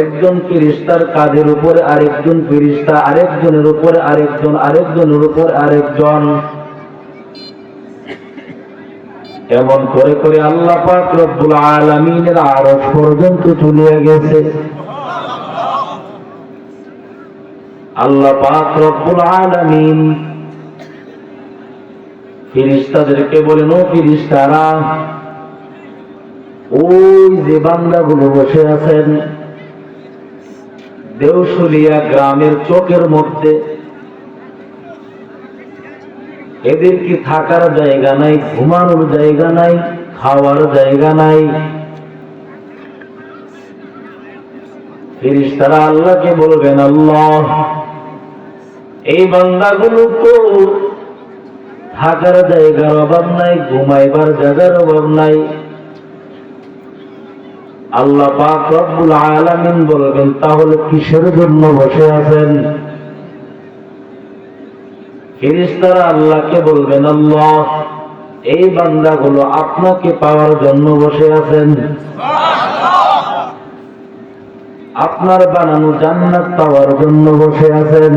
একজন ফেরেশতার কাঁধের উপরে আরেকজন ফেরেশতা, আরেকজনের উপরে আরেকজন, আরেকজনের উপরে আরেকজন, এমন করে করে আল্লাহ পাক রব্বুল আলামিনের আরশ পর্যন্ত চলে গেছে। আল্লাহ পাক রব্বুল আলামিন ফেরেশতাদেরকে বলেন, ও ফেরেশতারা, ওই যে বান্দাগুলো বসে আছেন দেওসুলিয়া গ্রামের চকের মধ্যে, এদের কি থাকার জায়গা নাই, ঘুমানোর জায়গা নাই, খাওয়ার জায়গা নাই? ফেরেশতারা আল্লাহকে বলবেন, আল্লাহ, এই বান্দাগুলো তো থাকার জায়গার অভাব নাই, ঘুমাইবার জায়গার অভাব নাই। আল্লাহ পাক রব্বুল আলামিন বলবেন, তাহলে কিসের জন্য বসে আছেন? ফেরেশতারা আল্লাহকে বলবেন, আল্লাহ, এই বান্দাগুলো আপনাকে পাওয়ার জন্য বসে আছেন, আপনার বানানো জান্নাত পাওয়ার জন্য বসে আছেন,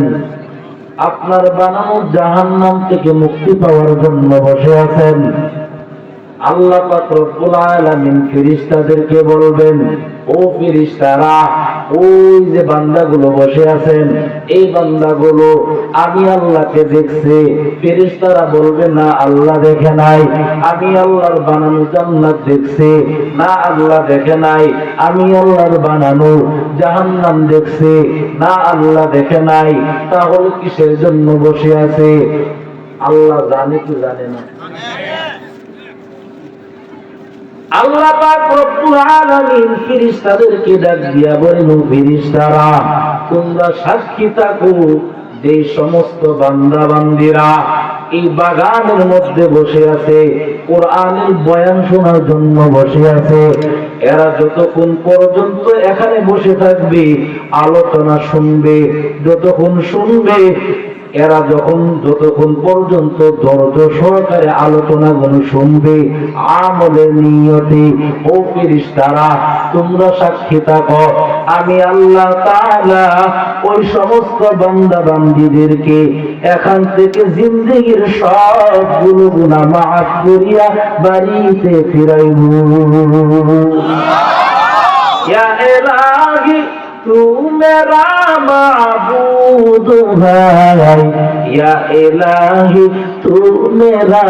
আপনার বানানো জাহান্নাম থেকে মুক্তি পাওয়ার জন্য বসে আছেন। আল্লাহ পাক রব্বুল আলামিন ফেরেশতাদেরকে বলবেন, ও ফেরেশতারা, ওই যে বান্দাগুলো বসে আছেন, এই বান্দাগুলো আমি আল্লাহকে দেখছি। ফেরেশতারা বলবে, না, আল্লাহ দেখে নাই। আমি আল্লাহর বানানো জান্নাত দেখছি। না, আল্লাহ দেখে নাই। আমি আল্লাহর বানানো জাহান্নাম দেখছি। না, আল্লাহ দেখে নাই। তাহলে কিসের জন্য বসে আছে? আল্লাহ জানে কি জানে না? আল্লাহ পাক রব্বুল আলামিন ফেরেশতাদেরকে ডাক দিয়া বলেন, ফেরেশতারা, তোমরা সাক্ষী থাকো যে সমস্ত বান্দা বান্দীরা এই বাগানের মধ্যে বসে আছে, কোরআনের বয়ান শোনার জন্য বসে আছে, এরা যতক্ষণ পর্যন্ত এখানে বসে থাকবে, আলোচনা শুনবে, যতক্ষণ শুনবে, এরা যতক্ষণ পর্যন্ত ধৈর্য সহকারে আলোচনাগুলো শুনবে, আমলের নিয়তে, ও ফেরেশতারা, তোমরা সাক্ষী থাকো, আমি আল্লাহ তাআলা ওই সমস্ত বান্দা বান্দীদেরকে এখান থেকে জিন্দেগীর সবগুলো গুনাহ মাফ করিয়া বাড়িতে ফিরাইব। ইয়া ইলাহি तू मेरा माबूद है, या इलाही तू मेरा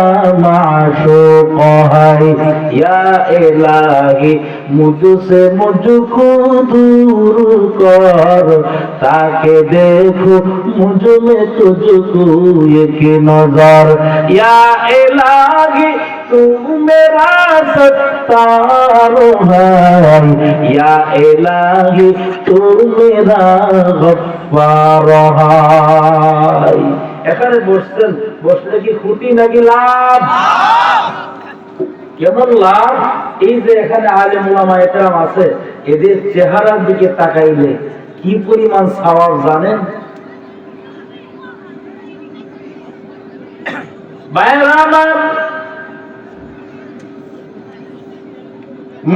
माशूक है, या इलाही मुझसे मुझको दूर कर, ताकि देखो मुझ में तुझको एक नजर, या इलाही तू मेरा सत्तार है, या इलाही तू मेरा गफ्फार है। এখানে বসছেন, বসলে কি ক্ষতি নাকি লাভ? কেমন লাভ? এই যে এখানে আলেম উলামা একরাম আছে, এদের চেহারার দিকে তাকাইলে কি পরিমাণ সওয়াব জানেন? ভাইরা আমার,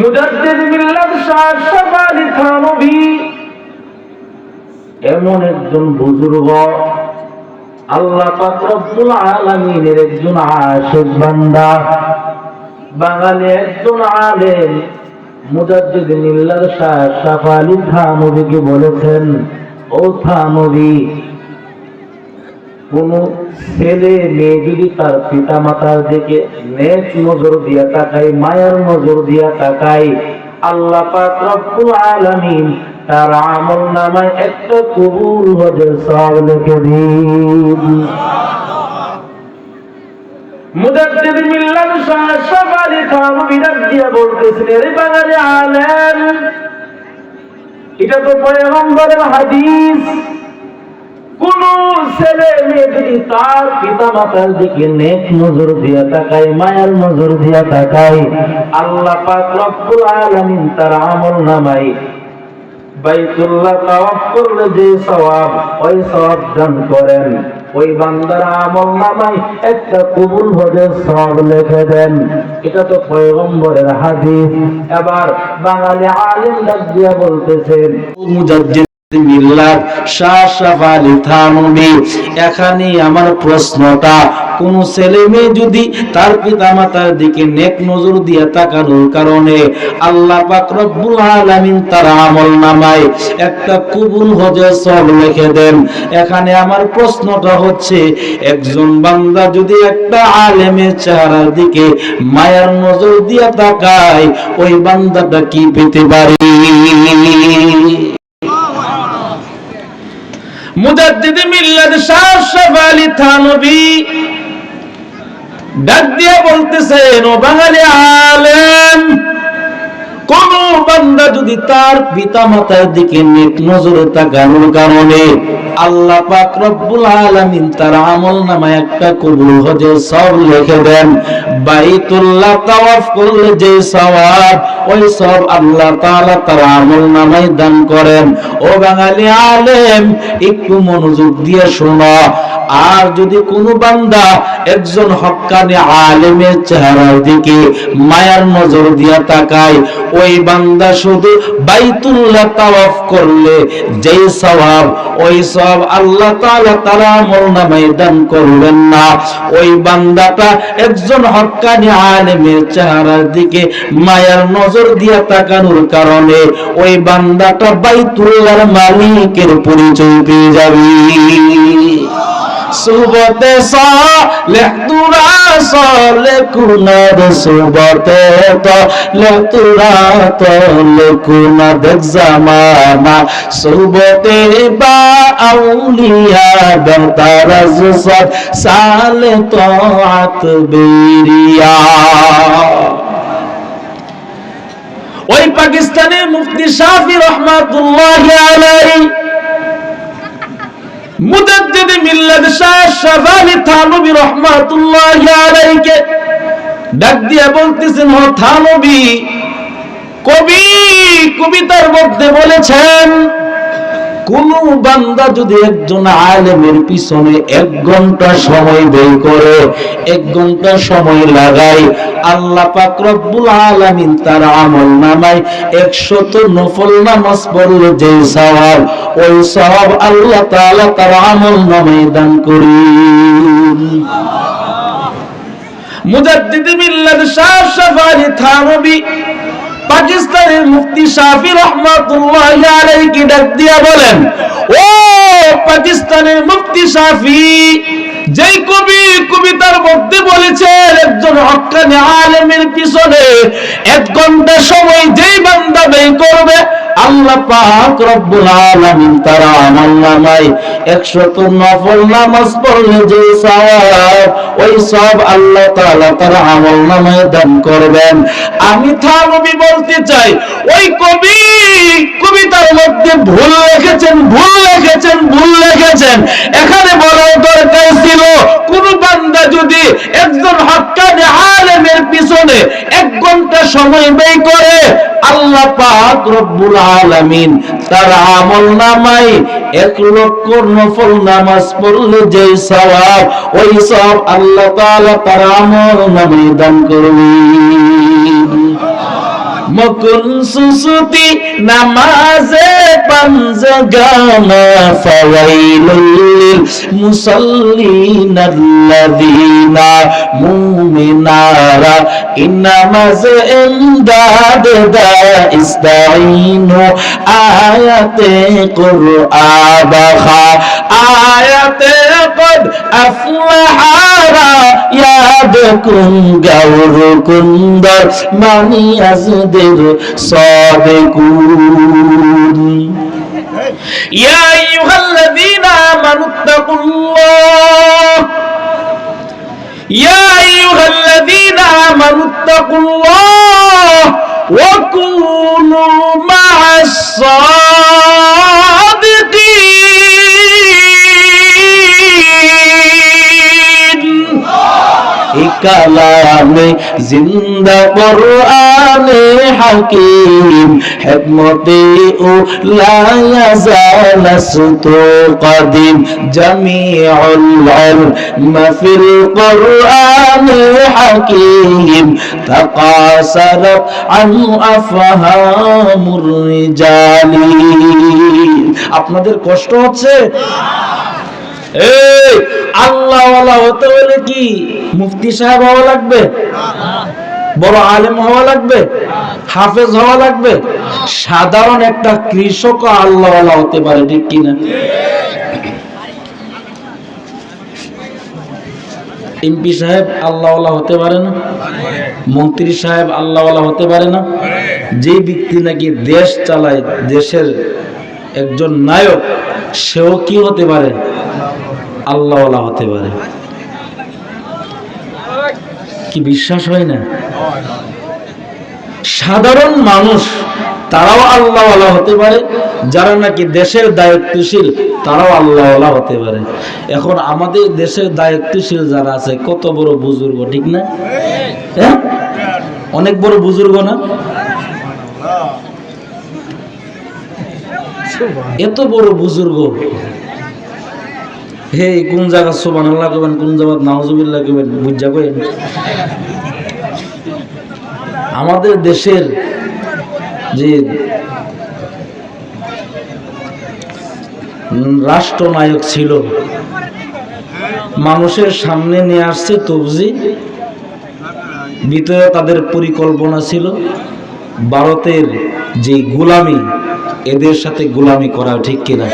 মুজাদ্দিদ মিল্লাত শাহ শফা আলী থানভী এমন একজন বুজুর্গ, আল্লাহ পাক রব্বুল আলামিনের একজন আশিক বান্দা, বাঙালি একজন আলেম মুজাদ্দিদ মিল্লাত শাহ শফা আলী থানভীকে বলেছেন, ও থানভী, কোন ছেলে মেয়ে যদি তার পিতা মাতার দিকে নেক নজর দিয়া তাকায়, মায়ার নজর দিয়া তাকায়, আল্লাহ পাক রব্বুল আলামিন তার আমল নামায় একটা কবুল হজের সওয়াব লিখে দিন। মুজাদ্দিদ মিল্লাত শাহ শফা আলী থানভী দিয়া বলতেছেন, রে বাঙালি আলেম, এটা তো পয়গম্বরের হাদিস, কোন ছেলে মেয়ে যদি তার পিতা মাতার দিকে নেক নজর দিয়া তাকায়, মায়ার নজর দিয়া তাকায়, আল্লাহ পাক রব্বুল আলামিন তার আমল নামায় বাইতুল্লাহ তাওয়াফ করলে যে সওয়াব, ওই সওয়াব দান করেন। ওই বান্দার আমলনামায় একটা কবুল হজের সওয়াব লিখে দেন। এটা তো পয়গম্বরের হাদিস। এবার বাঙালি আলেম ডাক দিয়া বলতেছেন, মুজাদ্দিদ মিল্লাত শাহ শাফা আলী থানভী, এখানে আমার প্রশ্নটা, কোন ছেলে মেয়ে যদি তার পিতা মাতার দিকে নেক নজর দিয়ে তাকানোর কারণে আল্লাহ পাক রব্বুল আলামিন তার আমলনামায় একটা কবুল হজের সওয়াব লিখে দেন। এখানে আমার প্রশ্নটা হচ্ছে, একজন বান্দা যদি একটা আলেমের চেহারার দিকে মায়ার নজর দিয়ে তাকায়, ওই বান্দাটা কি পেতে পারে? মুজাদ্দিদ মিল্লাত শাহ শাফা আলী থানভী ডাক দিয়ে বলতেছেন, ও বাঙালি আলেম, কোন বান্দা যদি তার পিতা মাতার দিকে নেক নজরে তাকানোর কারণে আল্লাহ পাক রব্বুল আলামিন তার আমলনামায় একটা কবুল হজের সওয়াব লিখে দেন, বাইতুল্লাহ তাওয়াফ করলে যে সওয়াব, ওই সওয়াব আল্লাহ তাআলা তার আমলনামায় দান করেন। ও বাঙালি আলেম, একটু মনোযোগ দিয়ে শোনো। আর যদি কোনো বান্দা একজন হক্কানি আলেমের চেহারার দিকে মায়ার নজর দিয়ে তাকায়, ওই বান্দা শুধু বাইতুল্লাহ তাওয়াফ করলে যেই সওয়াব, ওই সওয়াব আল্লাহ তাআলা তার আমলনামায় দান করবেন না। ওই বান্দাটা একজন হক্কানি আলেমের চেহারার দিকে মায়ার নজর দিয়ে তাকানোর কারণে ওই বান্দাটা বাইতুল্লাহর মালিকের পরিচয় পেয়ে যাবে। সুবতে সালেহ তুরা সালে কুনাদ, সুবতে তালে তুরা তালে কুনাদ জামানা, সুবতে বা আউলিয়া বেতারাজ সাদ সালে তাআত বিরিয়া। ওই পাকিস্তানের মুফতি শাফি রহমাতুল্লাহি আলাইহি মুজাদ্দিদ মিল্লাত শাহ শাফা আলী থানভী রাহমাতুল্লাহি আলাইহি ডাক দিয়ে বলতেছেন, ও থানভী, কবি কবিতার মধ্যে বলেছেন, কোন বান্দা যদি একজন আলেমের পিছনে 1 ঘন্টা সময় ব্যয় করে, 1 ঘন্টা সময় লাগায়, আল্লাহ পাক রব্বুল আলামিন তার আমলনামায় 100 নফল নামাজ পড়লে যে সওয়াব, ওই সওয়াব আল্লাহ তাআলা তার আমলনামায় দান করেন। মুজাদ্দিদ মিল্লাত শাহ শাফা আলী থানভী পাকিস্তানের মুফতি শাফি রহমাতুল্লাহি আলাইহি ডাক দিয়া বলেন, ও পাকিস্তানের মুফতি শাফি, যেই কবি কবিতার মধ্যে বলেছেন একজন হক্কানি আলেমের পিছনে 1 ঘন্টা সময় যেই বান্দা ব্যয় করবে, আল্লাহ পাক রব্বুল আলামিন তার আমলনামায় 100 নফল নামাজ পড়লে যে সওয়াব, ওই সওয়াব আল্লাহ তাআলা তার আমলনামায় দান করবেন। আমি থানভী বলতে চাই, ওই কবি কবিতার মধ্যে ভুল লিখেছেন, ভুল লিখেছেন, ভুল লিখেছেন। এখানে বলার দরকার ছিল, কোন বান্দা যদি একজন হক্কানি আলেমের পিছনে 1 ঘন্টা সময় ব্যয় করে, আল্লাহ পাক রব্বুল আলামিন তার আমলনামায় 1 লক্ষ নফল নামাজ পড়লে যে সওয়াব, ওই সওয়াব আল্লাহ তাআলা তার আমলনামায় দান করবেন। মকুন সুসুতি নামাজে পাঞ্জাগানা, ফাওয়াইলুল মুসাল্লিনাল্লাযীনা মুমিনারা ইন্নামাজ ইমদাদ দা ইস্তাইনু, আয়াতে কুরআবা, আয়াতে কদ আফলাহা ইয়াদকুম গাওর কুন্দর মানি আজদের সাদিকুন। ইয়া আইয়ুহাল্লাযীনা আমানুত্তাকুল্লাহ, ইয়া আইয়ুহাল্লাযীনা আমানুত্তাকুল্লাহ ওয়া কুনু মা'আস সাদিকিন। কালামে জিন্দা কুরআন হাকিম হিকমতে ও লা ইয়াজালাসতু কাদিম জামিউল ইলম ফিল কুরআনি হাকিম তাকাসারাত আনহু আফহামুর রিজালি। আপনাদের কষ্ট হচ্ছে? এই আল্লাহ ওয়ালা হতে হলে কি মুফতি সাহেব হওয়া লাগবে? বড় আলেম হওয়া লাগবে? হাফেজ হওয়া লাগবে? সাধারণ একটা কৃষক আল্লাহ ওয়ালা হতে পারে, ঠিক কিনা? এমপি সাহেব আল্লাহ ওয়ালা হতে পারে না? মন্ত্রী সাহেব আল্লাহ ওয়ালা হতে পারে না? যে ব্যক্তি নাকি দেশ চালায়, দেশের একজন নায়ক, সেও কি হতে পারে? আল্লাহ ওয়ালা হতে পারে। কি বিশ্বাস হয় না? সাধারণ মানুষ তারাও আল্লাহ ওয়ালা হতে পারে, যারা নাকি দেশের দায়িত্বশীল তারাও আল্লাহ ওয়ালা হতে পারে। এখন আমাদের দেশের দায়িত্বশীল যারা আছে কত বড় বুজুর্গ, ঠিক না? হ্যাঁ, অনেক বড় বুজুর্গ না? এত বড় বুজুর্গ, হে কোন জায়গা সুবহানাল্লাহ কইবেন, কোন জায়গা নাউজুবিল্লাহ কইবেন, বুঝা কইেন। আমাদের দেশের যে রাষ্ট্রনায়ক ছিল, মানুষের সামনে নিয়ে আসছে তবজি, ভিতরে তাদের পরিকল্পনা ছিল ভারতের যে গোলামি, এদের সাথে গোলামি করা, ঠিক কিনা?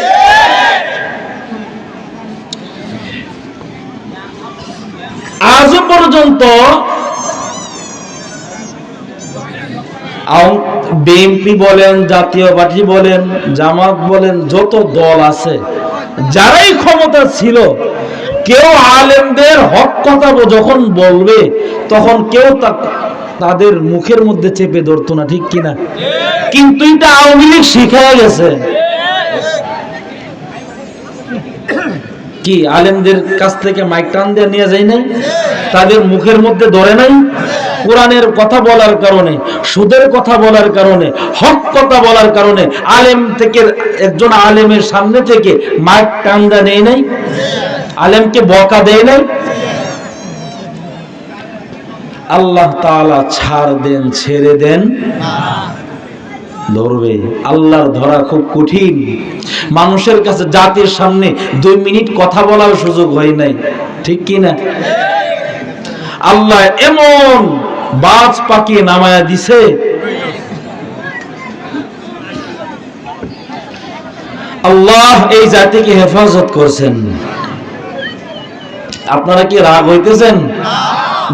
আজও পর্যন্ত বিএনপি বলেন, জাতীয় পার্টি বলেন, জামাত বলেন, যত দল আছে, যারাই ক্ষমতা ছিল, কেউ আলেমদের হক কথা যখন বলবে তখন কেউ তাদের মুখের মধ্যে চেপে ধরতো না, ঠিক কিনা? কিন্তু এটা আওয়ামী লীগ শিখায় গেছে। কি আলেমদের কাছ থেকে মাইক টান দিয়ে নিয়ে যায় না? তাদের মুখের মধ্যে ধরে নাই? কোরআনের কথা বলার কারণে, সুদের কথা বলার কারণে, হক কথা বলার কারণে আলেম থেকে, একজন আলেমের সামনে থেকে মাইক টান দিয়ে নেয় নাই? আলেমকে বকা দেয় নাই? আল্লাহ তাআলা ছাড় দেন, ছেড়ে দেন ধরবে। আল্লাহর ধরা খুব কঠিন। মানুষের কাছে, জাতির সামনে 2 মিনিট কথা বলার সুযোগ হয় নাই, ঠিক কিনা? আল্লাহ এমন বাজ পাখি নামায়া দিছে, আল্লাহ এই জাতিকে হেফাজত করছেন। আপনারা কি রাগ হইতেছেন?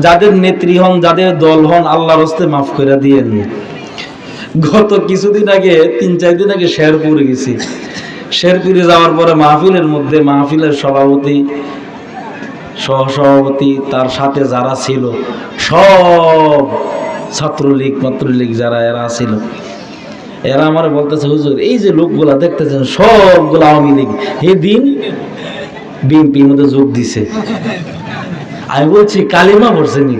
যাদের নেত্রী হন, যাদের দল হন, আল্লাহর হস্তে মাফ করে দিয়েন। গত কিছুদিন আগে, 3-4 দিন আগে শেরপুরে গেছি। শেরপুরে যাওয়ার পরে মাহফিলের মধ্যে, মাহফিলের সভাপতি, সহসভাপতি, তার সাথে যারা ছিল সব ছাত্রলীগ মাত্রলীগ যারা এরা ছিল, এরা আমার বলতেছে, হুজুর এই যে লোকগুলা দেখতেছেন সবগুলো আওয়ামী লীগ, এই দিন বিএনপির মধ্যে যোগ দিছে। আমি বলছি কালিমা পড়ছে নি?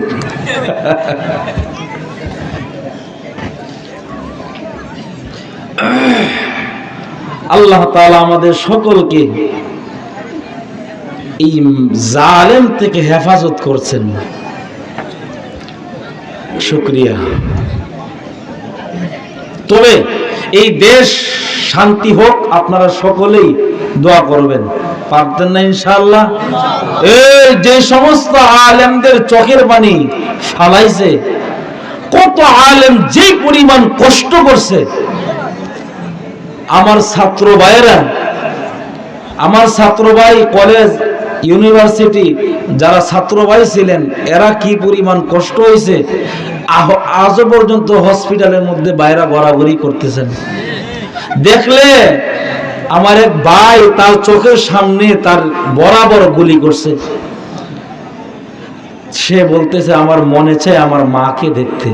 আল্লাহ তাআলা আমাদের সকলকে এই জালেম থেকে হেফাজত করছেন, শুকরিয়া। তবে এই দেশ শান্তি হোক, আপনারা সকলেই দোয়া করবেন, পারতেন না ইনশাআল্লাহ? এই যে সমস্ত আলেমদের চোখের পানি ফালাইছে, কত আলেম যে পরিমাণ কষ্ট করছে, আমার ছাত্র ভাইয়েরা, আমার ছাত্র ভাই, কলেজ ইউনিভার্সিটি যারা ছাত্র ভাই ছিলেন, এরা কি পরিমাণ কষ্ট হয়েছে, আজও পর্যন্ত হসপিটালের মধ্যে বাইরে ঘোরাঘুরি করতেছেন। দেখলে আমার এক ভাই, তার চোখের সামনে তার বরাবর গুলি করছে। সে বলতেছে, আমার মনে চায় আমার মাকে দেখতে,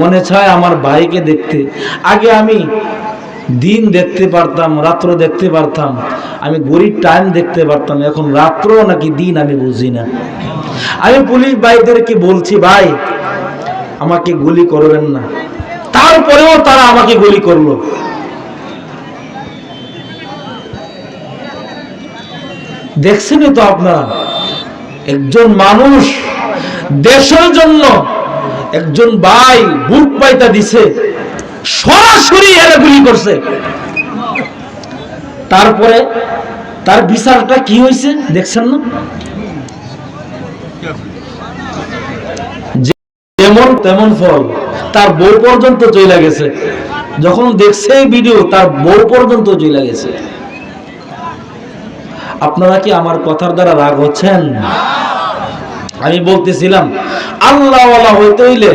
মনে চায় আমার ভাইকে দেখতে। আগে আমি দিন দেখতে পারতাম, রাত্র দেখতে পারতাম, আমি ঘড়ির টাইম দেখতে পারতাম, এখন রাত্র নাকি দিন আমি বুঝি না। আমি পুলিশ ভাইদেরকে বলছি, ভাই আমাকে গুলি করবেন না। তারপরেও তারা আমাকে গুলি করলো। দেখছেনই তো আপনারা, একজন মানুষ দেশের জন্য একজন ভাই বুক পাইতা দিছে, সরাসরি এরা গুলি করছে। তারপরে তার বিচারটা কি হয়েছে দেখছেন না? যেমন তেমন ফল, তার বউ পর্যন্ত চলে গেছে। যখন দেখছে এই ভিডিও, তার বউ পর্যন্ত চলে গেছে। আপনারা কি আমার কথার দ্বারা রাগ হচ্ছেন? আমি বলতেছিলাম আল্লাহওয়ালা হইতে হইলে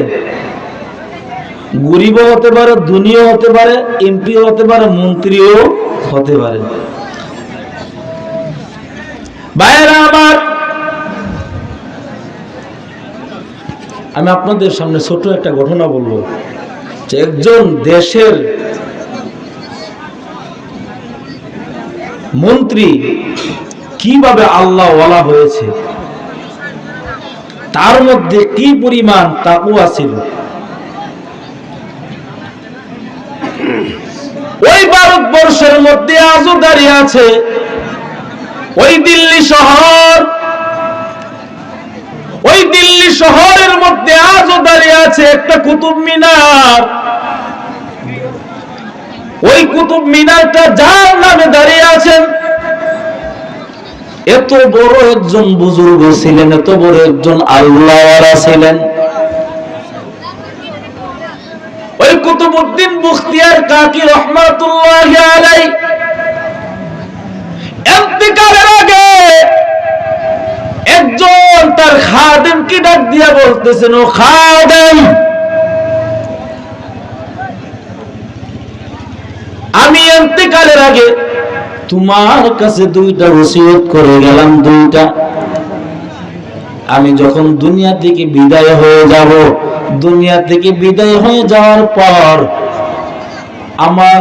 গরিবও হতে পারে, দুনিয়াও হতে পারে, এমপিও হতে পারে, মন্ত্রীও হতে পারে। ভাইয়েরা আমার, আমি আপনাদের সামনে ছোট একটা ঘটনা বলবো যে একজন দেশের মন্ত্রী কিভাবে আল্লাহওয়ালা হয়েছে, তার মধ্যে কি পরিমাণ তাকওয়া ছিল। ওই ভারতবর্ষের মধ্যে আজও দাঁড়িয়ে আছে ওই দিল্লি শহর, ওই দিল্লি শহরের মধ্যে আজও দাঁড়িয়ে আছে একটা কুতুব মিনার। ওই কুতুব মিনারটা যার নামে দাঁড়িয়ে আছেন, এত বড় একজন বুজুর্গ ছিলেন, এত বড় একজন আল্লাহওয়ালা ছিলেন। ওই কুতুবউদ্দিন বখতিয়ার কাকি রহমাতুল্লাহি আলাইহি ইন্তেকালের আগে একজন তার খাদেমকে ডাক দিয়া বলতেছেন, ও খাদেম, আমি ইন্তেকালের আগে তোমার কাছে দুইটা ওসিয়ত করে গেলাম। দুইটা, আমি যখন দুনিয়া থেকে বিদায় হয়ে যাব, দুনিয়া থেকে বিদায় হয়ে যাওয়ার পর আমার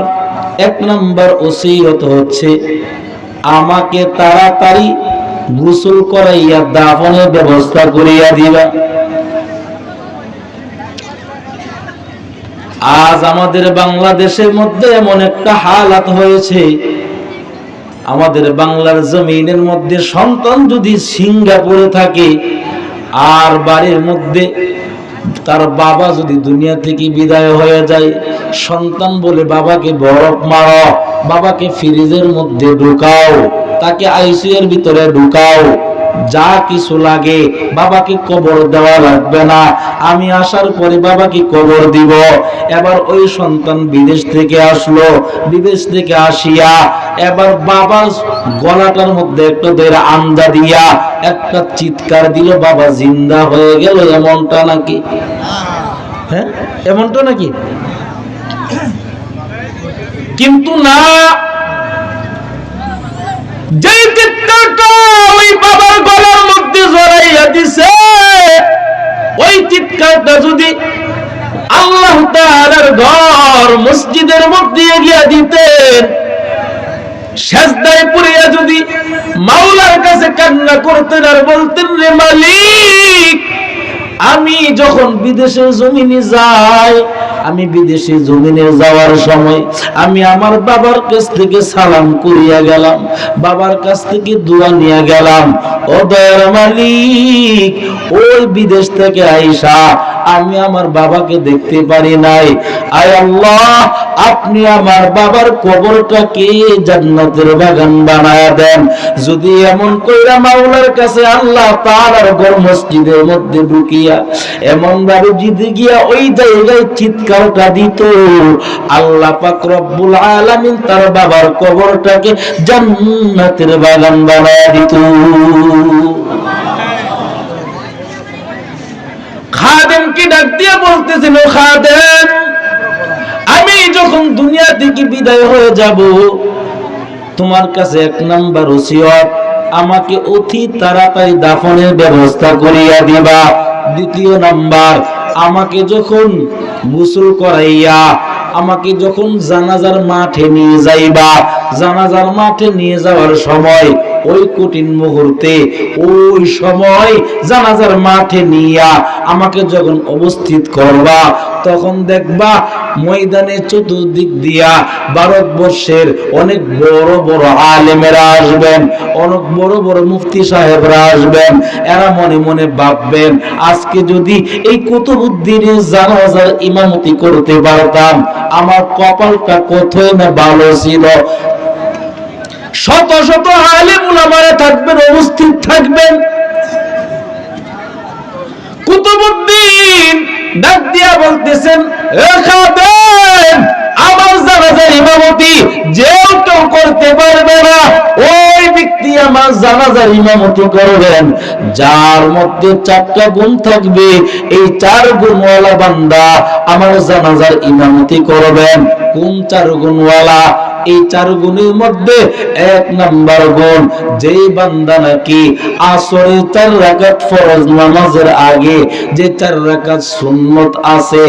এক নাম্বার ওসিয়ত হচ্ছে আমাকে তাড়াতাড়ি গোসল করাইয়া দাফনের ব্যবস্থা করিয়া দিবা। আজ আমাদের বাংলাদেশের মধ্যে এমন একটা হালাত হয়েছে, আমাদের বাংলার জমিনের মধ্যে সন্তান যদি সিঙ্গাপুরে থাকে আর বাড়ির মধ্যে তার বাবা যদি দুনিয়া থেকে বিদায় হয়ে যায়, সন্তান বলে বাবাকে বরফ মারো, বাবাকে ফ্রিজের মধ্যে ঢুকাও, তাকে আইসিইউ এর ভিতরে ঢুকাও, যা কিছু লাগে, বাবাকে কবর দেওয়া লাগবে না, আমি আসার পরে বাবাকে কবর দিব। এবার ওই সন্তান বিদেশ থেকে আসলো, বিদেশ থেকে আসিয়া এবার বাবা গলাটার মধ্যে একটা ধরে আন্দা দিয়া একটা চিৎকার দিল, বাবা জিন্দা হয়ে গেল। এমনটা নাকি? হ্যাঁ, এমনটা নাকি? কিন্তু না, যে চিৎকারটা ওই বাবার গলার মধ্যে জড়াইয়া দিছে, ওই চিৎকারটা যদি আল্লাহ তাআলার ঘর মসজিদের মধ্যে গিয়া দিতেন, সেজদায় পড়িয়া যদি মাওলার কাছে কান্না করতেন আর বলতেন, রে মালিক, আমি যখন বিদেশের জমিনে যাই, আমি বিদেশে জমিনে যাওয়ার সময় আমি আমার বাবার কাছ থেকে সালাম করিয়া গেলাম, বাবার কাছ থেকে দোয়া নিয়ে গেলাম। ও দয়ার মালিক, ওই বিদেশ থেকে আইসা আমি আমার বাবাকে দেখতে পারি নাই। আয় আল্লাহ, আপনি আমার বাবার কবরটাকে জান্নাতের বাগান বানায়া দেন। যদি এমন কইরা মাওলার কাছে আল্লাহ তাআলার ঘর মসজিদের মধ্যে ঢুকিয়া এমন ভাবে জিদে গিয়া ওই জায়গায় চিৎকারটা দিত, আল্লাহ পাক রব্বুল আলামিন তার বাবার কবরটাকে জান্নাতের বাগান বানায়া দিত। খাদেমকে ডাক দিয়ে বলতেছিল, খাদেম, আমি যখন দুনিয়া থেকে বিদায় হয়ে যাব, তোমার কাছে এক নাম্বার ওসিয়ত, আমাকে অতি তাড়াতাড়ি দাফনের ব্যবস্থা করিয়া দিবা। দ্বিতীয় নাম্বার, আমাকে যখন গোসল করাইয়া আমাকে যখন জানাজার মাঠে নিয়ে যাইবা, জানাজার মাঠে নিয়ে যাওয়ার সময় ওই কঠিন মুহূর্তে ওই সময় জানাজার মাঠে নিয়া আমাকে যখন উপস্থিত করবা, তখন দেখবা ময়দানে চতুর্দিক দিয়া ভারতবর্ষের অনেক বড় বড় আলেমেরা আসবেন, অনেক বড় বড় মুফতি সাহেবরা আসবেন। এরা মনে মনে ভাববেন, আজকে যদি এই কুতুবউদ্দিনের জানাজার ইমামতি করতে পারতাম, আমার কপালটা কতই না ভালো ছিল। শত শত আলেম উলামারা থাকবেন, উপস্থিত থাকবেন। কুতুবউদ্দিন ডাক দিয়া বলতেছেন, আমার জানাজার ইমামতি যে কেউ করতে পারবে না, ওই ব্যক্তি আমার জানাজার ইমামতি করবেন, যার মধ্যে 4টা গুণ থাকবে। এই 4 গুণওয়ালা বান্দা আমার জানাজার ইমামতি করবেন। কোন 4 গুণওয়ালা? এই 4 গুণের মধ্যে 1 নাম্বার গুণ, যেই বান্দা নাকি আসরে 4 রাকাত ফরজ নামাজের আগে যে 4 রাকাত সুন্নত আছে,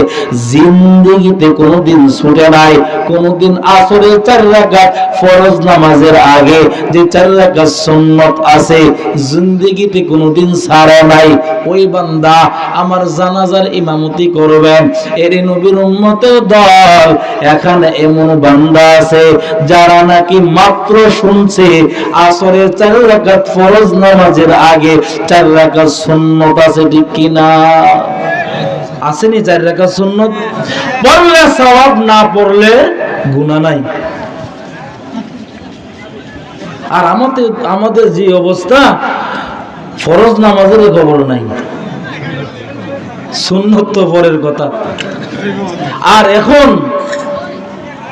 জিন্দেগিতে কোনোদিন ছুটে নাই, কোনোদিন আসরে 4 রাকাত ফরজ নামাজের আগে যে 4 রাকাত সুন্নত আছে, জিন্দেগিতে কোনোদিন ছাড়ে নাই, ওই বান্দা আমার জানাজার ইমামতি করবেন। এর নবীর উম্মতের দল, এখানে এমন বান্দা আছে যারা নাকি মাত্র শুনছে আসরের 4 রাকাত ফরজ নামাজের আগে 4 রাকাত সুন্নত আছে, ঠিক কিনা? আসেনি 4 রাকাত সুন্নত? পড়লে সওয়াব, না পড়লে গুনাহ নাই। আর আমাদের যে অবস্থা, ফরজ নামাজের খবর নাই, সুন্নত তো পরের কথা। আর এখন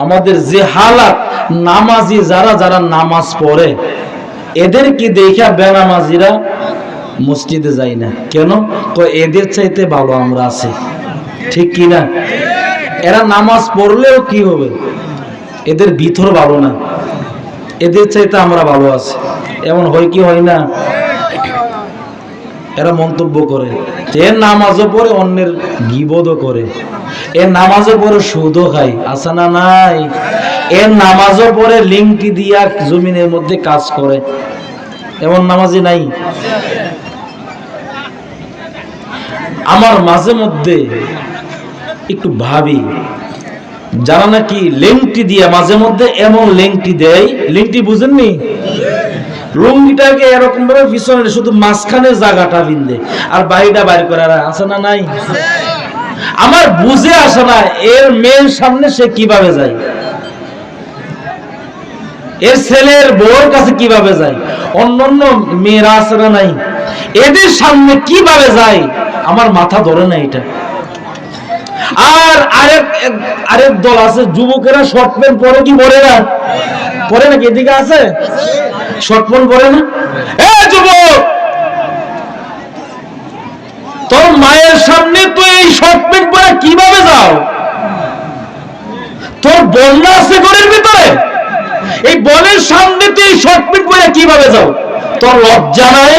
আমাদের যে হালাত, নামাজি যারা যারা নামাজ পড়ে, এদের কি দেখা বেনামাজিরা মসজিদে যায় না কেন? তো এদের চাইতে ভালো আমরা আছি, ঠিক কি না? এরা নামাজ পড়লেও কি হবে, এদের ভিতর ভালো না, এদের চাইতে আমরা ভালো আছি। এমন হয় কি হয় না? এরা মন্তব্য করে যে নামাজও পড়ে, অন্যের গীবতও করে, এ নামাজও পড়ে সুদও খায়, আছে না নাই? এর নামাজও পড়ে লিংটি দিয়া জমিনের মধ্যে কাজ করে, এমন নামাজি নাই? আমার মাঝে মধ্যে একটু ভাবি, যারা নাকি লেংটি দিয়া মাঝে মধ্যে এমন লেংটি দেয়, লেংটি বুঝেননি? লুঙ্গিটাকে এরকম ভাবে পিছনে শুধু মাঝখানে জায়গাটা বিন্দে আর বাড়িটা বাইর করে, আছে না নাই? আমার বুঝে আসে না, এর মেয়ের সামনে সে কিভাবে যায়, এর ছেলের বউর কাছে কিভাবে যায়, অন্যান্য মেয়েরা আছে না নাই, এদের সামনে কিভাবে যায়, আমার মাথা ধরে না এটা। আর আরেক দল আছে, যুবকেরা শর্ট প্যান্ট পরে কি পরে না? পরে নাকি? এদিকে আছে শর্ট প্যান্ট পরে না? এ যুবক, তোর মায়ের সামনে তুই এই শর্ট প্যান্ট পরে কিভাবে যাও? তোর বন্যা আছে ঘরের ভিতরে, এই বনের সামনে তুই এই শর্ট প্যান্ট পরে কিভাবে যাও? তোর লজ্জা নাই?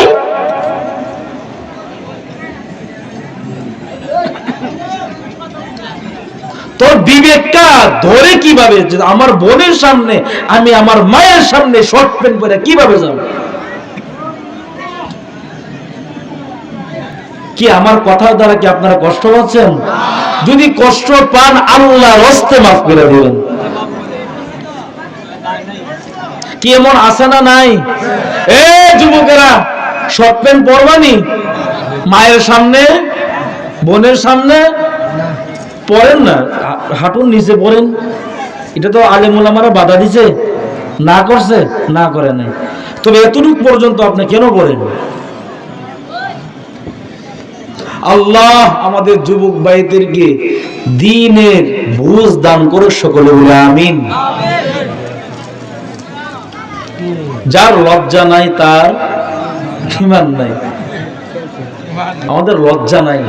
তোর বিবেকটা ধরে কিভাবে আমার বোনের সামনে, আমি আমার মায়ের সামনে শর্ট প্যান্ট পরে কিভাবে যাব? কি আমার কথার দ্বারা কি আপনারা কষ্ট পাচ্ছেন? যদি কষ্ট পান, আল্লাহর হস্তে মাফ করে দিবেন। কি এমন আছে না নাই? এ যুবকেরা, শর্ট প্যান্ট পরবানি মায়ের সামনে, বোনের সামনে পড়েন না, হাঁটুর নিচে পড়েন। এটা তো আলেম ওলামারা বাধা দিছে, না করছে? না করে নাই। তবে এতটুকু পর্যন্ত আপনি কেন পড়েন? আল্লাহ আমাদের যুবক ভাইদেরকে দ্বীনের বুঝ দান করে, সকলে বলে আমিন। যার লজ্জা নাই তার ঈমান নাই। আমাদের লজ্জা নাই।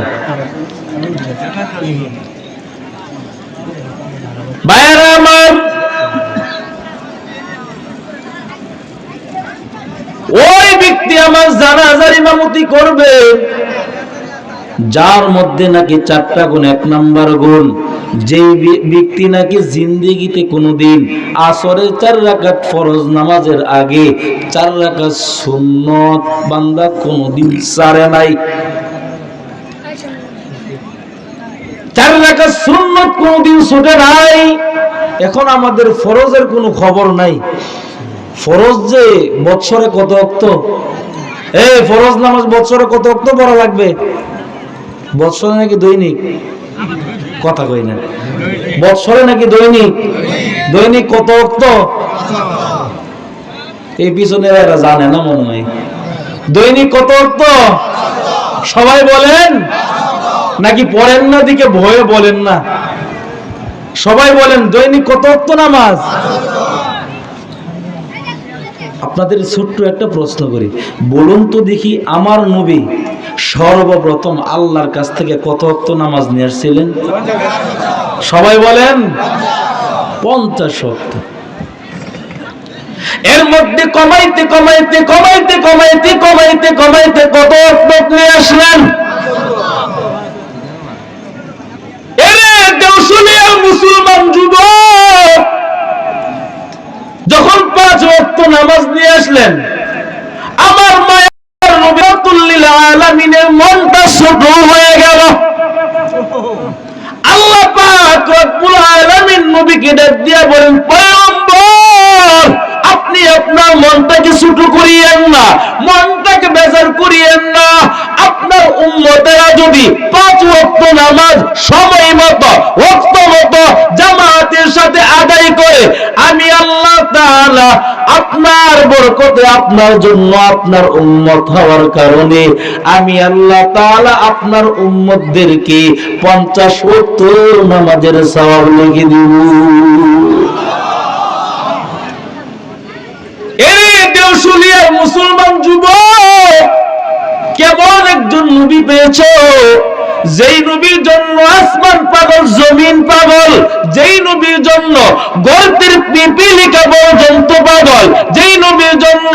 ভাইরা আমার, ওই ব্যক্তি আমার জানাজার ইমামতি করবে যার মধ্যে নাকি 4টা গুণ। 1 নাম্বার গুণ, যে ব্যক্তি নাকি জিন্দেগিতে কোনোদিন আসরের 4 রাকাত ফরজ নামাজের আগে 4 রাকাত সুন্নত বান্দা কোনোদিন ছাড়ে নাই, 4 রাকাত সুন্নত কোনোদিন ছুটে নাই। এখন আমাদের ফরজের কোনো খবর নাই। ফরজ যে বৎসরে কত ওয়াক্ত, এই ফরজ নামাজ বৎসরে কত ওয়াক্ত পড়া লাগবে? বৎসরে নাকি দৈনিক? কথা কই না, বৎসরে নাকি দৈনিক? দৈনিক কত ওয়াক্ত? এই পিছনে এরা জানে না মনে হয়। দৈনিক কত ওয়াক্ত সবাই বলেন, নাকি পড়েন না দিকে ভয়ে বলেন না? সবাই বলেন দৈনিক কত ওয়াক্ত নামাজ? আপনাদের ছোট্ট একটা প্রশ্ন করি, বলুন তো দেখি, আমার নবী সর্বপ্রথম আল্লাহর কাছ থেকে কত ওয়াক্ত নামাজ নিয়ে আসছিলেন? সবাই বলেন 50 ওয়াক্ত। এর মধ্যে কমাইতে কমাইতে কমাইতে কমাইতে কমাইতে কমাইতে কত ওয়াক্ত নিয়ে আসলেন? মুসলমান যুবক, যখন 5 ওয়াক্ত নামাজ নিয়ে আসলেন, আমার মায়ের নবীতুল লিল আলামিনের মনটা ছোট হয়ে গেল। আল্লাহ পাক রব্বুল আলামিন নবীকে ডাক দিয়া বলেন, পয়গম্বর আপনি আপনার মনটাকে ছোট করিয়েন না, মনটাকে বেজার করিয়েন না। আপনার উম্মতেরা যদি 5 ওয়াক্ত নামাজ সময় মতো ওয়াক্ত মতো জামাতের সাথে আদায় করে, আমি আল্লাহ তাআলা আপনার বরকতে, আপনার জন্য, আপনার উম্মত হওয়ার কারণে আমি আল্লাহ তাআলা আপনার উম্মতদেরকে 50 ওয়াক্ত নামাজের সওয়াব লিখে দিব। দেওশুলিয়ার মুসলমান যুবক, কেমন একজন নবী পেয়েছো, যেই নবীর জন্য আসমান পাগল, জমিন পাগল, যেই নবীর জন্য গর্তের পিপিলিকা পর্যন্ত পাগল, যেই নবীর জন্য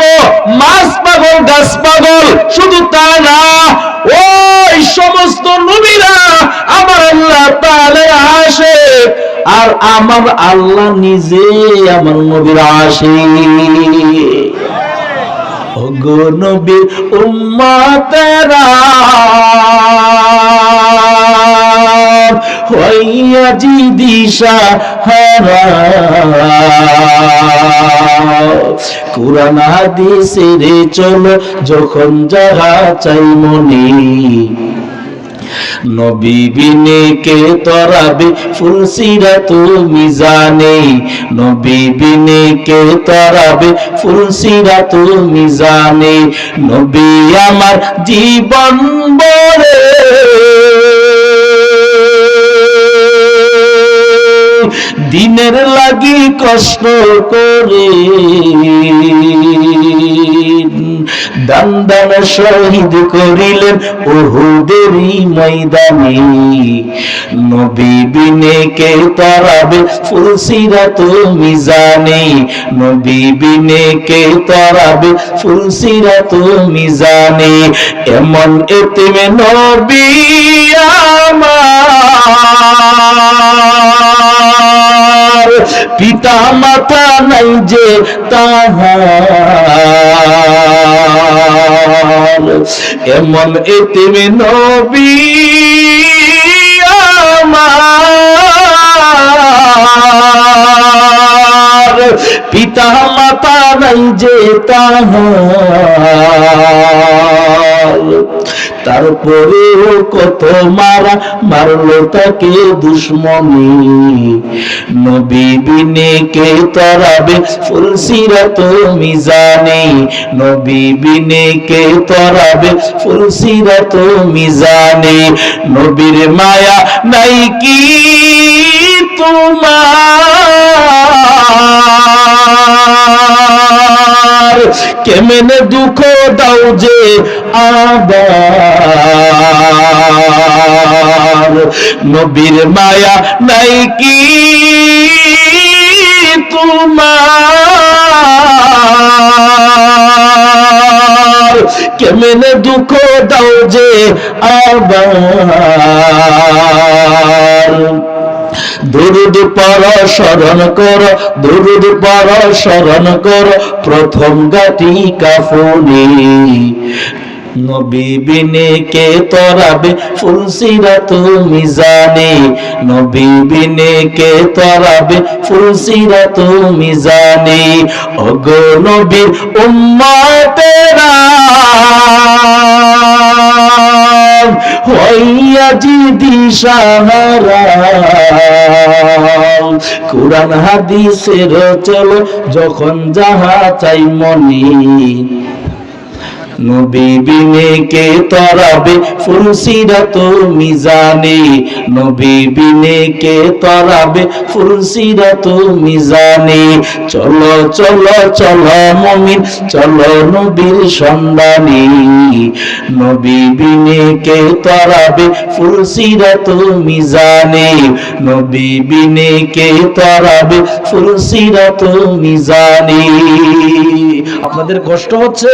মাছ পাগল, গাছ পাগল। শুধু তা না, ওই সমস্ত নবীরা আমার আল্লাহ তাআলার আশিক, আর আমার আল্লাহ নিজে আমার নবীর আশিক। ওগো নবীর উম্মতেরা হইয়া জি দিশাহারা, কুরআন হাদিসের চলো যখন যাহা চাই মনে, নবী বিনে কে তরাবে ফুলসিরাত মিজানে, নবী বিনে কে তরাবে ফুলসিরাত মিজানে। নবী আমার জীবন বরে দিনের লাগি কষ্ট করে দান দান শহীদ করিলেন উহুদেরই ময়দানে, নবী বিনে কে তরাবে ফুলসিরাত মিজানে, নবী বিনে কে তরাবে ফুলসিরাত মিজানে। এমন এতিম নবী আমার, পিতা মাতা নাই যে তাহার, এমন এতিম নবী আমার, পিতা মাতা নাই যে তাহার। তারপরেও কত মারা মারলো তাকে দুশ্মনী, নবী বিনে কে তরাবে ফুলসিরাত মিজানে, নবী বিনে কে তরাবে ফুলসিরাত মিজানে। নবীর মায়া নাই কি তোমার, কেমনে দুঃখ দাও যে আবার, নবীর মায়া নাই কি তোমার, কেমনে দুঃখ দাও যে আবার। দুরুদ পড়ো স্মরণ করো, দুরুদ পড়ো স্মরণ করো, প্রথম গাটি কাফনে। নবী বিনে কে তরাবে ফুলসিরাত মিজানে, নবী বিনে কে তরাবে ফুলসিরাত মিজানে। ওগো নবীর উম্মতেরা হইয়া জিদি সাহারা, কুরআন হাদিসের চলো যখন যাহা চাই মনে। নবী বিনে কে তরাবে ফুলসিরাত মিজানে, নবী বিনে কে তরাবে ফুলসিরাত মিজানে। চলো চলো চলো মুমিন চলো নবীর সন্ধানে, নবী বিনে কে তরাবে ফুলসিরাত মিজানে, নবী বিনে কে তরাবে ফুলসিরাত মিজানে। আপনাদের কষ্ট হচ্ছে?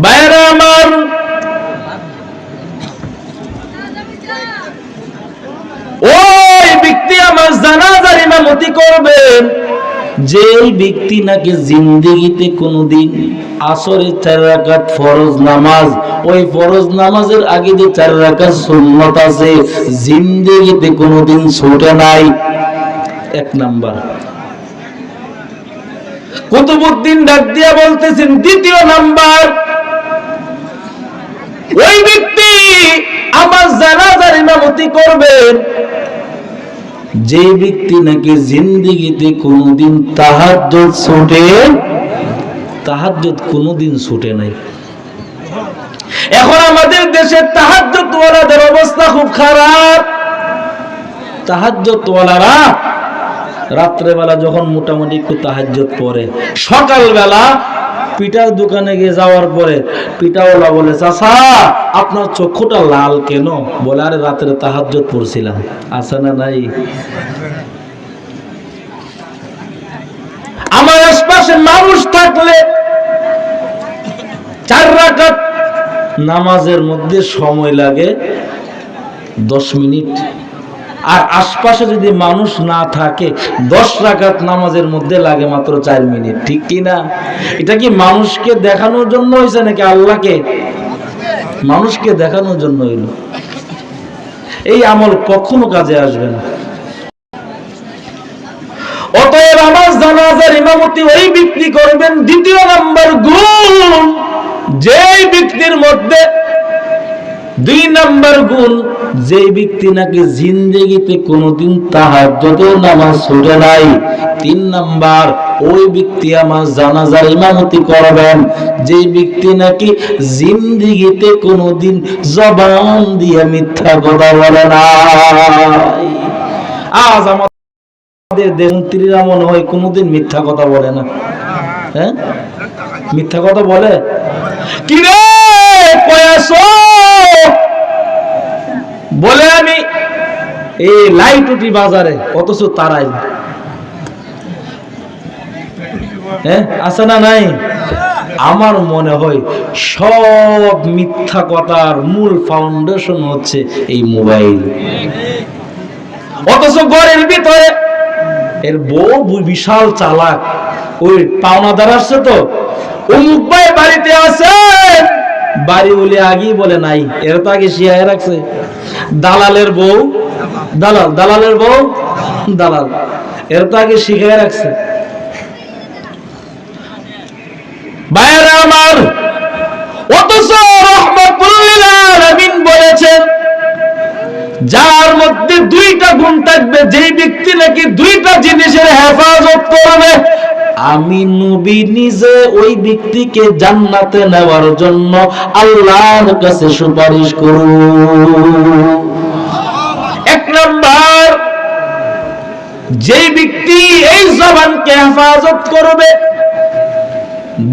ভাইরা আমার, ওই ব্যক্তি আমার জানাজার ইমামতি করবেন যেই ব্যক্তি নাকি জিন্দেগিতে কোনোদিন আসরে 4 রাকাত ফরজ নামাজ, ওই ফরজ নামাজের আগে যে 4 রাকাত সুন্নাত আছে জিন্দেগিতে কোনোদিন ছুটে নাই। 1 নাম্বার। কুতুবউদ্দিন ডাক দিয়া বলতেছেন 2য় নাম্বার, ওই ব্যক্তি আমার জানাজার ইমামতি করবেন যে ব্যক্তি নাকি জিন্দেগিতে কোনোদিন তাহাজ্জুদ ছুটে, তাহাজ্জুদ কোনোদিন ছুটে নাই। এখন আমাদের দেশে তাহাজ্জুদ ওয়ালাদের অবস্থা খুব খারাপ। তাহাজ্জুদ ওয়ালারা রাত্রে বেলা যখন মোটামুটি একটু তাহাজ্জুদ পড়ে, সকালবেলা পিঠার দোকানে গিয়ে যাওয়ার পরে পিঠাওয়ালা বলে, চাচা আপনার চক্ষুটা লাল কেন? বলে, আরে রাত্রে তাহাজ্জুদ পড়ছিলাম। আছে না নাই? আমার আশপাশে মানুষ থাকলে 4 রাকাত নামাজের মধ্যে সময় লাগে 10 মিনিট, আর আশপাশে যদি মানুষ না থাকে 10 রাকাত নামাজের মধ্যে লাগে মাত্র 4 মিনিট। ঠিক কি না? এটা কি মানুষকে দেখানোর জন্য হয়েছে নাকি আল্লাহকে? মানুষকে দেখানোর জন্য হইল। এই আমল কখনো কাজে আসবে না। অতএব আমার জানাজার ইমামতি ওই ব্যক্তি করবেন। 2য় নাম্বার গুণ, যেই ব্যক্তির মধ্যে 2 নাম্বার গুণ, যে ব্যক্তি নাকি জিন্দেগিতে কোনোদিন তাহাজ্জুদের নামাজ ছুটে নাই। 3 নাম্বার, ওই ব্যক্তি আমার জানাজার ইমামতি করবেন যে ব্যক্তি নাকি জিন্দেগিতে কোনোদিন জবান দিয়ে মিথ্যা কথা বলে না। আজ আমাদের দেশমন্ত্রীরা মনে হয় কোনোদিন মিথ্যা কথা বলে না। হ্যাঁ, মিথ্যা কথা বলে কি রে কয়াছো? বলে আমি এই লাইট উঠি বাজারে, অথচ তারাই। হ্যাঁ, আছে না নাই? আমার মনে হয় সব মিথ্যা কথার মূল ফাউন্ডেশন হচ্ছে এই মোবাইল। অথচ ঘরের ভিতরে এর বউ বিশাল চালাক, ওই পাওনাদার আসছে তো, অমুক ভাই বাড়িতে আছে, বাড়ি বলে আগেই বলে নাই, এর তো আগে শিয়ায় রাখছে। দালালের বউ, দালাল, দালালের বউ দালাল, এর তো আগে শিখায় রাখছে। ভাইরা আমার, অথচ রাহমাতুল লিল আলামিন বলেছেন যার মধ্যে 2টা গুণ থাকবে, যেই ব্যক্তি নাকি 2টা জিনিসের হেফাজত করবে, আমি নবী নিজে ওই ব্যক্তিকে জান্নাতে নেওয়ার জন্য আল্লাহর কাছে সুপারিশ করব। 1 নাম্বার, যেই ব্যক্তি এই জবানকে হেফাজত করবে।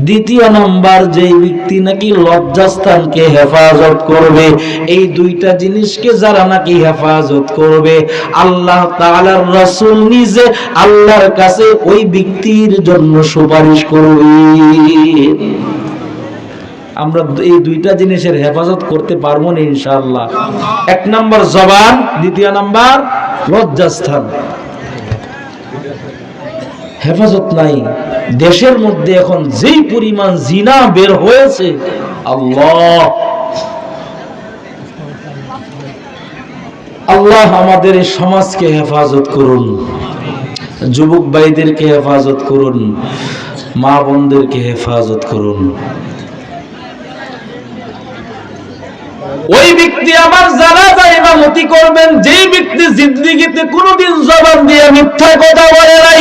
2য় নাম্বার, যেই ব্যক্তি নাকি লজ্জাস্থানকে হেফাজত করবে। এই 2টা জিনিসকে যারা নাকি হেফাজত করবে, আল্লাহ তাআলার রাসূল নিজে আল্লাহর কাছে ওই ব্যক্তির জন্য সুপারিশ করবে। আমরা এই দুইটা জিনিসের হেফাজত করতে পারবো না ইনশাআল্লাহ। এক নাম্বার জবান, দ্বিতীয় নাম্বার লজ্জাস্থান। হেফাজত নাই। দেশের মধ্যে এখন যেই পরিমাণ জিনা বের হয়েছে, আল্লাহ আল্লাহ আমাদের এই সমাজকে হেফাজত করুন, যুবক ভাইদেরকে হেফাজত করুন, মা বোনদেরকে হেফাজত করুন। ওই ব্যক্তি আমার জানাজা ইমামতি করবেন যেই ব্যক্তি জিন্দেগিতে কোনোদিন জবান দিয়ে মিথ্যা কথা বলে নাই।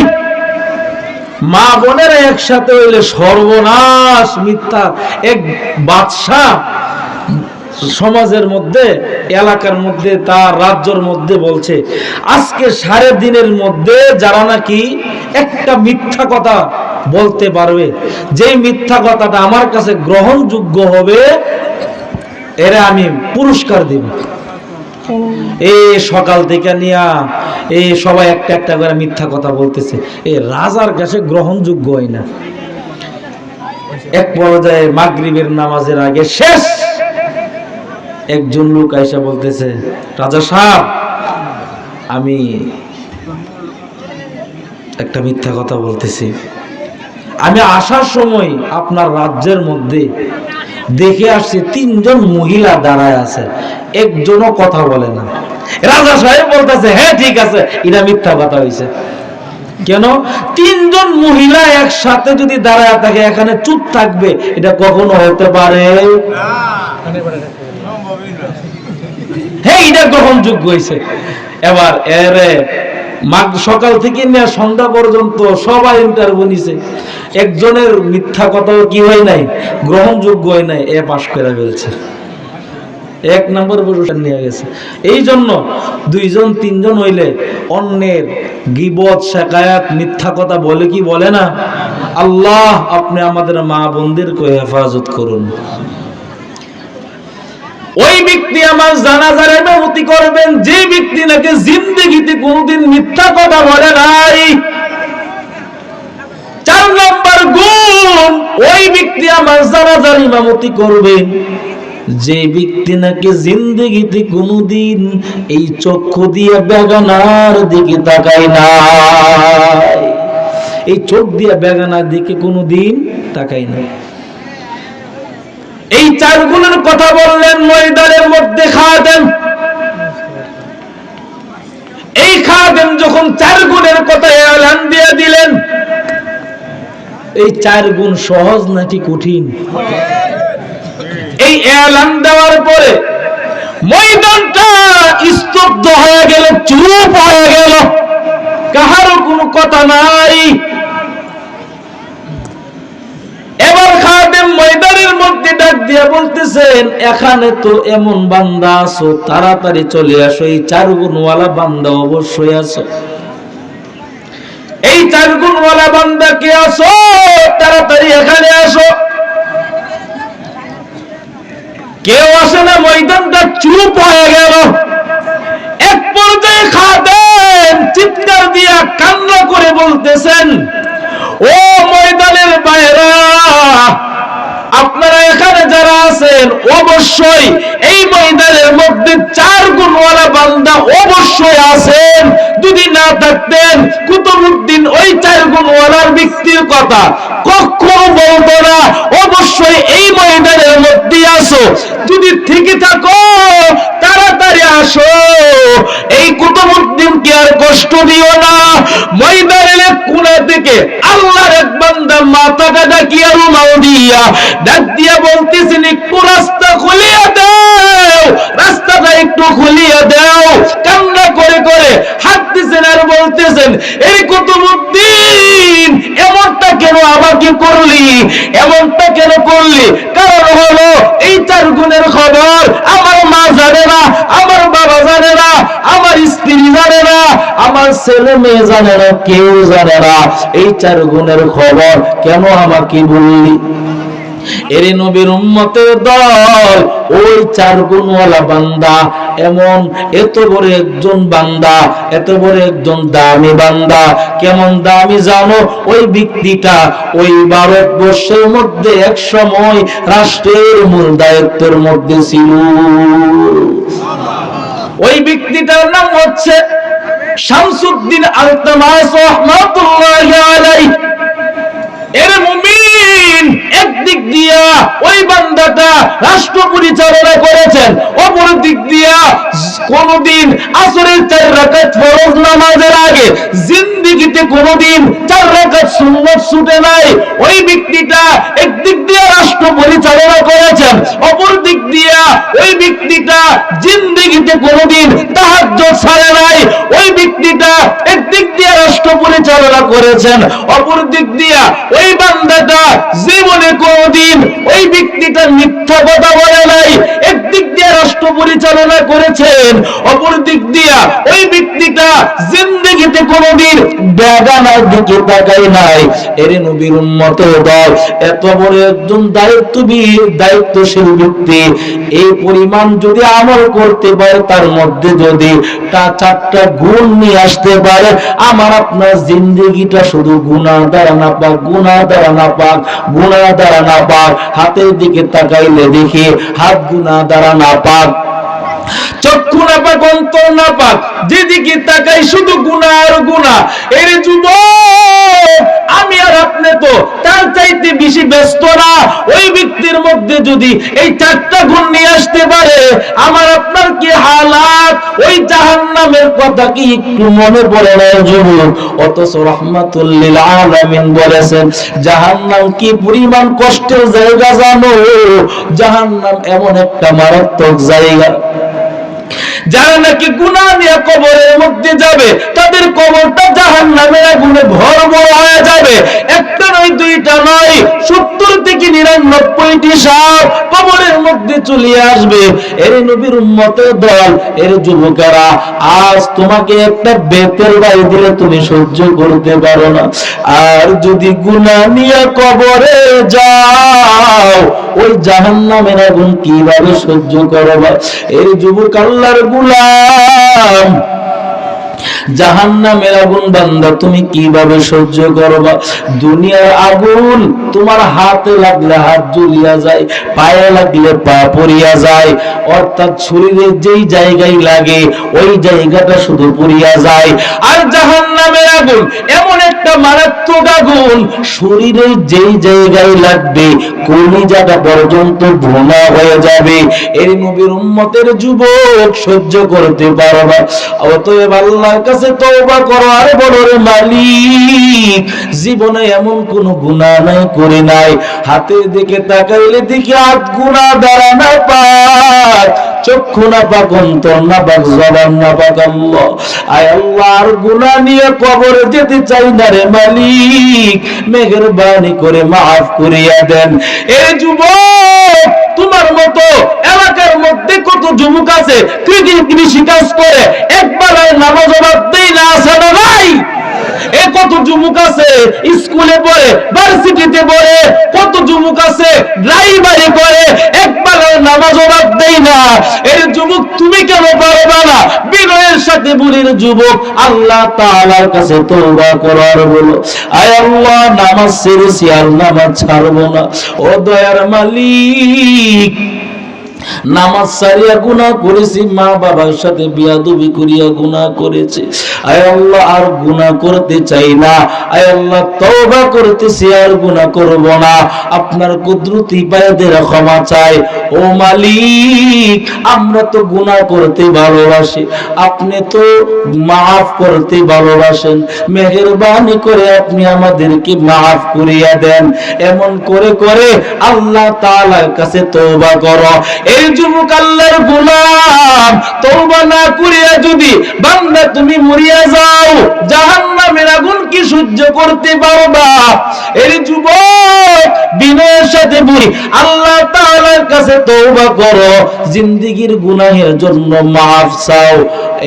মা বোনেরা একসাথে হইলে সর্বনাশ। মিথ্যা এক বাদশা সমাজের মধ্যে, এলাকার মধ্যে, তার রাজ্যের মধ্যে বলছে আজকে 3.5 দিনের মধ্যে যারা নাকি একটা মিথ্যা কথা বলতে পারবে, যেই মিথ্যা কথাটা আমার কাছে গ্রহণযোগ্য হবে, এরা আমি পুরস্কার দিব। এই সকাল থেকে নিয়া এই সবাই একটা একটা করে মিথ্যা কথা বলতেছে, এই রাজার কাছে গ্রহণযোগ্য হয় না। এক পর্যায়ে মাগরিবের নামাজের আগে শেষ, একজন লোক আইসা বলতেছে, রাজা সাহেব আমি একটা মিথ্যা কথা বলতেছি। আমি আসার সময় আপনার রাজ্যের মধ্যে দেখে আসছি 3 জন মহিলা দাঁড়ায় আছে, একজনও কথা বলে না। রাজা সাহেব বলতেছে, হ্যাঁ ঠিক আছে, এটা মিথ্যা কথা হয়েছে। কেন? 3 জন মহিলা একসাথে যদি দাঁড়ায় থাকে, এখানে চুপ থাকবে, এটা কখনো হতে পারে না। হ্যাঁ, এটা গ্রহণযোগ্য হয়েছে। এবার সকাল থেকে নিয়ে সন্ধ্যা পর্যন্ত সবাই ইন্টারভিউ নিছে, একজনের মিথ্যা কথা কি হয় নাই, গ্রহণযোগ্য হয় নাই, পাশ করে ফেলছে, 1 নম্বর পুরস্কার নিয়ে গেছে। এই জন্য 2 জন 3 জন হইলে অন্যের গীবত, শিকায়াত, মিথ্যা কথা বলে কি বলে না? আল্লাহ আপনি আমাদের মা বোনদেরকে হেফাজত করুন। ওই ব্যক্তি আমার জানাজার ইমামতি করবেন যে ব্যক্তি নাকি জিন্দেগিতে কোনোদিন মিথ্যা কথা বলে নাই। 4 নম্বর গুণ, ওই ব্যক্তি আমার জানাজার ইমামতি করবেন যে ব্যক্তি নাকি জিন্দেগিতে কোনোদিন এই চক্ষু দিয়ে বেগানার দিকে তাকায় না। এই চোখ দিয়ে বেগানার দিকে কোনোদিন তাকায় না। এই 4 গুণের কথা বললেন ময়দানের মধ্যে খাদেম। এই খাদেম যখন 4 গুণের কথা এলান দিয়ে দিলেন, এই 4 গুণ সহজ নাকি কঠিন? এই এলান দেওয়ার পরে ময়দানটা স্তব্ধ হয়ে গেল, চুপ হয়ে গেল, কাহারও কোনো কথা নাই। এবার খাদেম ময়দানের মধ্যে ডাক দিয়ে বলতেছেন, এখানে তো এমন বান্দা আছো, তাড়াতাড়ি চলে আসো, এই 4 গুণওয়ালা বান্দা অবশ্যই আছো। এই 4 গুণওয়ালা বান্দা কে আছো, তাড়াতাড়ি এখানে আসো। কেউ আসে না, ময়দানটা চুপ হয়ে গেল। এক পর্যায়ে খাদেম চিৎকার দিয়া কান্না করে বলতেছেন, ও ময়দানের বাইরা, আপনারা এখানে যারা আছেন অবশ্যই এই ময়দানের মধ্যে 4 গুণওয়ালা বান্দা অবশ্যই আছেন। যদি না থাকতেন কুতুবউদ্দিন ওই 4 গুণওয়ালার ব্যক্তির কথা কখনো বলতো না। অবশ্যই এই ময়দানের মধ্যে আসো, যদি থেকে থাকো তাড়াতাড়ি আসো, এই কুতুবউদ্দিনকে আর কষ্ট দিও না। ময়দানের কোণা থেকে আল্লাহর এক বান্দা মাথাটা ডাকিয়া রুমাল দিয়া ডাক দিয়া বলতেছেন, একটু রাস্তা খুলিয়া দাও, রাস্তাটা একটু খুলিয়া দাও। কান্না করে করে হাঁটতেছেন আর বলতেছেন, এই কুতুবউদ্দিন এমনটা কেন আমাকে করলি, এমনটা কেন করলি? কারণ হলো এই 4 গুণের খবর আমার মা জানে না, আমার বাবা জানে না, আমার স্ত্রী জানে না, আমার ছেলে মেয়ে জানে না, কেউ জানে না। এই 4 গুণের খবর কেন আমাকে বললি? এর নবীর উম্মতের দল ওই 4 গুণওয়ালা বান্দা, এমন এত বড় একজন বান্দা, এত বড় একজন দামি বান্দা, কেমন দামি জানো? ওই ব্যক্তিটা ওই ভারতবর্ষের মধ্যে এক সময় রাষ্ট্রের মূল দায়িত্বের মধ্যে ছিল। ওই ব্যক্তিটার নাম হচ্ছে শামসুদ্দিন আলতামাস রাহমাতুল্লাহি আলাইহি। এর মুমিন, একদিক দিয়া ওই বান্দাটা রাষ্ট্র পরিচালনা করেছেন, অপর দিক দিয়া কোনদিন আসরের 4 রাকাত ফরজ নামাজের আগে জিন্দেগিতে কোনদিন 4 রাকাত সুন্নাত ছুটে নাই। ওই ব্যক্তিটা একদিক দিয়া রাষ্ট্র পরিচালনা করেছেন, অপর দিক দিয়া ওই ব্যক্তিটা জিন্দেগিতে কোনদিন তাহাজ্জুদ ছাড়ে নাই। ওই ব্যক্তিটা একদিক দিয়া রাষ্ট্র পরিচালনা করেছেন, অপর দিক দিয়া ওই বান্দাটা জীবনে কোনদিন ওই ব্যক্তিটা মিথ্যা কথা বলে নাই। একদিক দিয়ে রাষ্ট্র পরিচালনা করেছেন, অপর দিক দিয়া ওই ব্যক্তিটা জিন্দেগিতে কোনদিন বেগানার দিকে তাকায় নাই। এর নবীর উম্মতের দল, এত বড় একজন দায়িত্বশীল ব্যক্তি, এই পরিমাণ যদি আমল করতে পারে, তার মধ্যে যদি 4টা গুণ নিয়ে আসতে পারে, আমার আপনার জিন্দেগিটা শুধু গুনাহ দ্বারা না পাক, গুনাহ দ্বারা না পাক, গুনাহ দ্বারা না পাক। হাতের দিকে তাকাইলে দেখি হাত গুনাহ দ্বারা না পাক, চক্ষু না পাক, অন্তর না পাক, যেদিকে তাকাই শুধু গুনাহ আর গুনাহ। এর যুবক, আমি আর আপনি তো তার চাইতে বেশি ব্যস্ত না। ওই ব্যক্তির মধ্যে যদি এই 4টা গুণ নিয়ে আসতে পারে, আমার আপনার কি হালাত? ওই জাহান্নামের কথা কি একটু মনে পড়ে না যুবক? অথচ রাহমাতুল লিল আলামিন বলেছেন, জাহান্নাম কি পরিমাণ কষ্টের জায়গা জানো? জাহান্নাম এমন একটা মারাত্মক জায়গা, যারা নাকি গুনাহ নিয়ে কবরের মধ্যে যাবে, তাদের কবরটা জাহান্নামের আগুনে ভরপুর হয়ে যাবে। একটা নয়, 2টা নয়, 70 থেকে 99টি সাপ কবরের মধ্যে চলে আসবে। এর নবীর উম্মতের দল, এর যুবকেরা, আজ তোমাকে একটা বেতের বাড়ি দিলে তুমি সহ্য করতে পারো না, আর যদি গুনাহ নিয়ে কবরে যাও, ওই জাহান্নামের আগুন কিভাবে সহ্য করবা? এই যুবক আল্লাহর গোলাম, জাহান্নামের আগুন বান্দা তুমি কিভাবে সহ্য করবা? দুনিয়ার আগুন তোমার হাতে লাগলে হাত জ্বলিয়া যায়, পায়ে লাগলে পা পুড়িয়া যায়, অর্থাৎ শরীরের যেই জায়গায় লাগে ওই জায়গাটা শুধু পুড়িয়া যায়। আর জাহান্নামের আগুন এমন একটা মারাত্মক আগুন, শরীরের যেই জায়গায় লাগবে কলিজাটা পর্যন্ত ভোনা হয়ে যাবে। এই নবীর উম্মতের যুবক সহ্য করতে পারো না। অতএব আল্লাহর কাছে তওবা করো আর বলো, রে মালিক, জীবনে এমন কোন গুনাহ নাই করে নাই, হাতের দিকে তাকাইলে দেখি হাত গুনাহ দ্বারা না পাক, চক্ষু না পাক, অন্তর না পাক, জবান না পাক। আল্লাহ, আয় আল্লাহ, আর গুনাহ নিয়ে কবরে যেতে চাই না রে মালিক, মেহেরবানি করে মাফ করিয়া দেন। এই যুবক, তোমার মতো এলাকার মধ্যে কত যুবক আছে কৃষি কাজ করে, একবার নামাজ দেই না, আছে না ভাই? এ কত যুবক আছে স্কুলে পড়ে, ভার্সিটিতে পড়ে, কত যুবক আছে ড্রাইভারি করে, একবার নামাজ দেই না। এর যুবক তুমি কেন পারবা না? বিনয়ের সাথে বলির যুবক, আল্লাহ তাআলার কাছে তওবা করার বলো, আয় আল্লাহ, নামাজ ছেড়েছি আর নামাজ ছাড়বো না। ও দয়ার মালিক, নামাজ ছাড়িয়া গুনাহ করেছি, মা বাবার সাথে বিয়াদবি করিয়া গুনাহ করেছি, আয় আল্লাহ আর গুনাহ করতে চাই না। আয় আল্লাহ, তওবা করতেছি, আর গুনাহ করব না। আপনার কুদরতি পায়েদের ক্ষমা চাই। ও মালিক, আমরা তো গুনাহ করতে ভালোবাসি, আপনি তো মাফ করতে ভালোবাসেন, মেহেরবানি করে আপনি আমাদেরকে মাফ করিয়া দেন। এমন করে করে আল্লাহ তাআলার কাছে তওবা করো। এই যুবক আল্লাহর গোলাম তওবা না করিয়া যদি বান্দা তুমি মরিয়া যাও, জাহান্নামের আগুন কি সহ্য করতে পারবা? এই যুবক বিনয়ের সাথে বলি, আল্লাহ তাআলার কাছে তওবা করো, জিন্দেগীর গুনাহের জন্য মাফ চাও।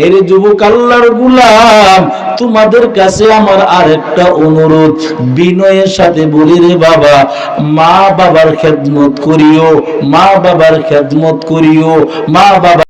এই যুবক আল্লাহর গোলাম, তোমাদের কাছে আমার আরেকটা অনুরোধ, বিনয়ের সাথে বলি রে বাবা, মা বাবার খেদমত করিও, মা বাবার খেদমত করিও, মা বাবা